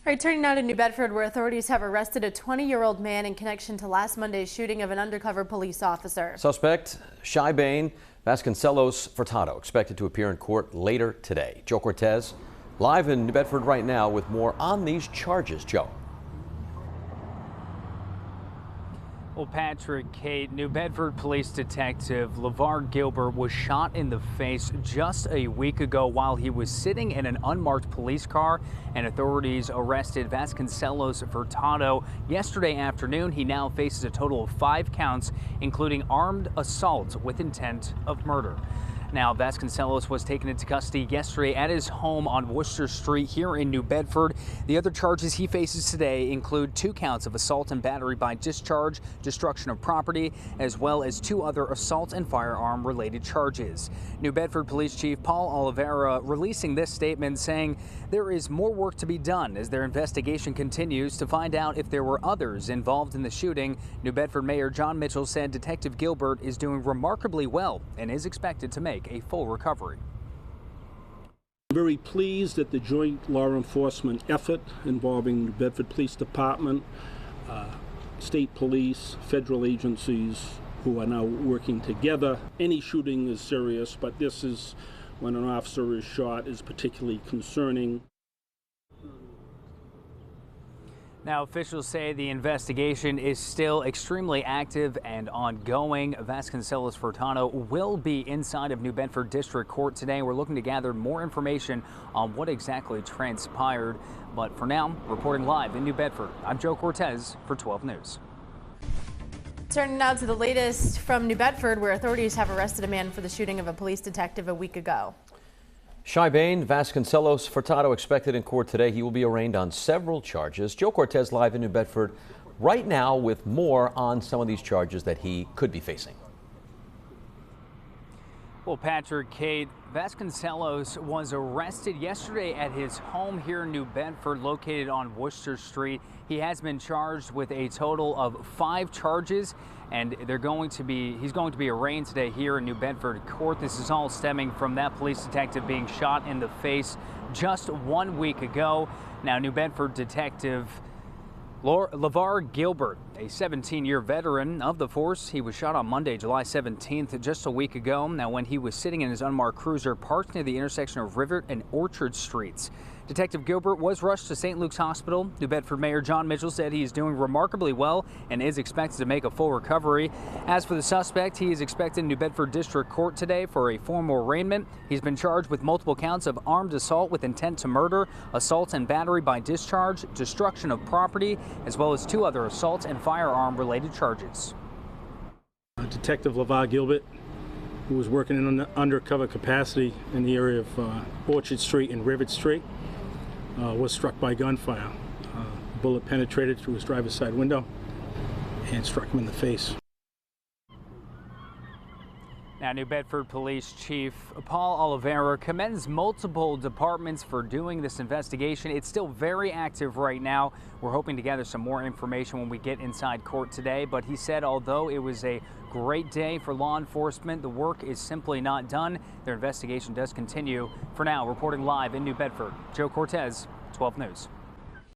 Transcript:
All right, turning now to New Bedford, where authorities have arrested a 20-year-old man in connection to last Monday's shooting of an undercover police officer. Suspect Shy Bain Vasconcelos Furtado expected to appear in court later today. Joe Cortez live in New Bedford right now with more on these charges. Joe. Well, Patrick, Kate, New Bedford police detective LeVar Gilbert was shot in the face just a week ago while he was sitting in an unmarked police car, and authorities arrested Vasconcelos Furtado yesterday afternoon. He now faces a total of 5 counts, including armed assault with intent of murder. Now, Vasconcelos was taken into custody yesterday at his home on Worcester Street here in New Bedford. The other charges he faces today include 2 counts of assault and battery by discharge, destruction of property, as well as 2 other assault and firearm related charges. New Bedford Police Chief Paul Oliveira releasing this statement saying there is more work to be done as their investigation continues to find out if there were others involved in the shooting. New Bedford Mayor John Mitchell said Detective Gilbert is doing remarkably well and is expected to make a full recovery. I'm very pleased at the joint law enforcement effort involving the Bedford Police Department, state police, federal agencies who are now working together. Any shooting is serious, but this is, when an officer is shot, is particularly concerning. Now, officials say the investigation is still extremely active and ongoing. Vasconcelos Furtado will be inside of New Bedford District Court today. We're looking to gather more information on what exactly transpired. But for now, reporting live in New Bedford, I'm Joe Cortez for 12 News. Turning now to the latest from New Bedford, where authorities have arrested a man for the shooting of a police detective a week ago. Shy Bain Vasconcelos Furtado expected in court today. He will be arraigned on several charges. Joe Cortez live in New Bedford right now with more on some of these charges that he could be facing. Well, Patrick, Kate, Vasconcelos was arrested yesterday at his home here in New Bedford, located on Worcester Street. He has been charged with a total of 5 charges, and he's going to be arraigned today here in New Bedford court. This is all stemming from that police detective being shot in the face just 1 week ago. Now, New Bedford detective LeVar Gilbert, a 17-year veteran of the force. He was shot on Monday, July 17th, just a week ago. Now, when he was sitting in his unmarked cruiser parked near the intersection of Rivet and Orchard Streets. Detective Gilbert was rushed to St. Luke's Hospital. New Bedford Mayor John Mitchell said he is doing remarkably well and is expected to make a full recovery. As for the suspect, he is expected in New Bedford District Court today for a formal arraignment. He's been charged with multiple counts of armed assault with intent to murder, assault and battery by discharge, destruction of property, as well as 2 other assault and firearm related charges. Detective LeVar Gilbert, who was working in an undercover capacity in the area of Orchard Street and Rivet Street, was struck by gunfire. A bullet penetrated through his driver's side window and struck him in the face. Now, New Bedford Police Chief Paul Oliveira commends multiple departments for doing this investigation. It's still very active right now. We're hoping to gather some more information when we get inside court today. But he said although it was a great day for law enforcement, the work is simply not done. Their investigation does continue. For now, reporting live in New Bedford, Joe Cortez, 12 News.